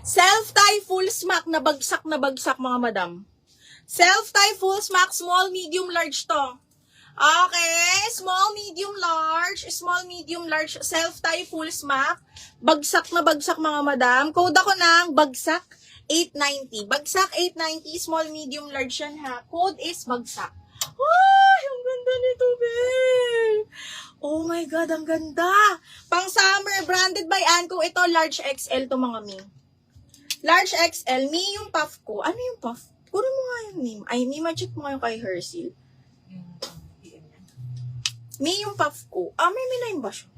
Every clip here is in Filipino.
Self-tie full smack na bagsak mga madam. Self-tie full smack, small, medium, large to. Okay, small, medium, large, self-tie full smack. Bagsak na bagsak mga madam. Code ako ng bagsak 890. Bagsak 890, small, medium, large yan ha. Code is bagsak. Ay, ang ganda nito, babe. Oh my God, ang ganda. Pang summer, branded by Anko. Ito, large XL to mga mi. Large XL, mi yung puff ko. Ano yung puff? Puro mo nga yung name. Ay, mi, ma-check mo nga yung kay Hersil. Mi yung puff ko. May minayin ba siya?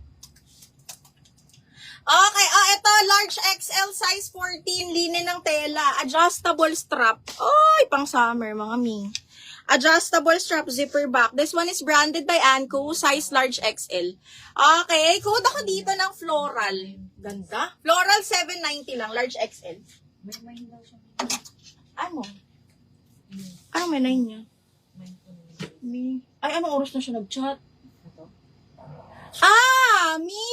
Okay, ito, large XL, size 14, linen ng tela, adjustable strap. Ay, pang summer, mga mi. Adjustable strap, zipper back. This one is branded by Anko, size large XL. Okay, code ako dito ng floral. Ganda. Floral 790 lang, large XL. May daw siya. Ano? Ano may 9 niya? Ay, anong oras na siya nag-chat? Ito? Mi!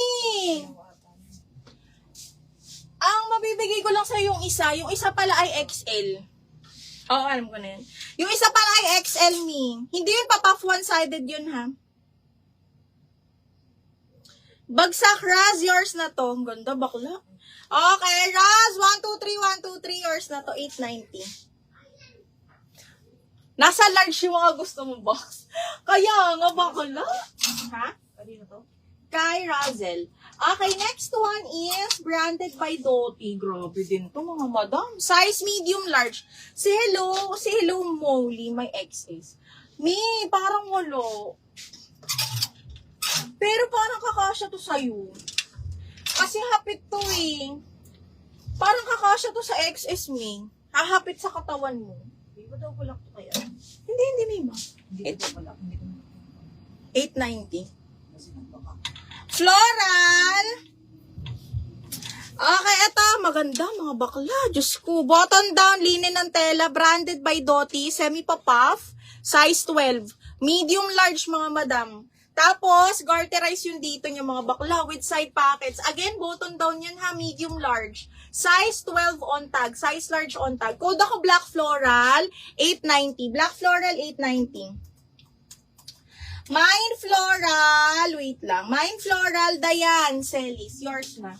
Ang mabibigay ko lang sa yung isa pala ay XL. Oo, alam ko na yun. Yung isa pala ay XL, mi. Hindi yun pa-puff one-sided yun, ha? Bagsak, Raz, yours na to. Ang ganda, bakla. Okay, Raz, 123, yours na to, 890. Nasa large yung mga gusto mong box. Kaya nga, bakla. Ha? Kanino to? Kay Razel. Okay, next one is branded by Doty. Grabe din to mga madam. Size medium large. Si Hello Molly, may XS. Mi, parang walo. Pero parang kakasya to sa'yo. Kasi hapit to eh. Parang kakasya to sa XS, mi. Hahapit sa katawan mo. Hindi ko daw kulak to kaya. Hindi, may ma. Hindi ko daw kulak. Hindi ko 890. kasi nagbaka. Floral! Okay, eto. Maganda, mga bakla. Diyos ko. Button down, linen ng tela. Branded by Doty. Semi-pa-puff. Size 12. Medium large, mga madam. Tapos, garterize yung dito niya, mga bakla. With side pockets. Again, button down yun ha. Medium large. Size 12 on tag. Size large on tag. Code ako black floral. 890. Black floral, 890. Mine floral, wait lang. Mine floral, Dayan, Celis, yours na.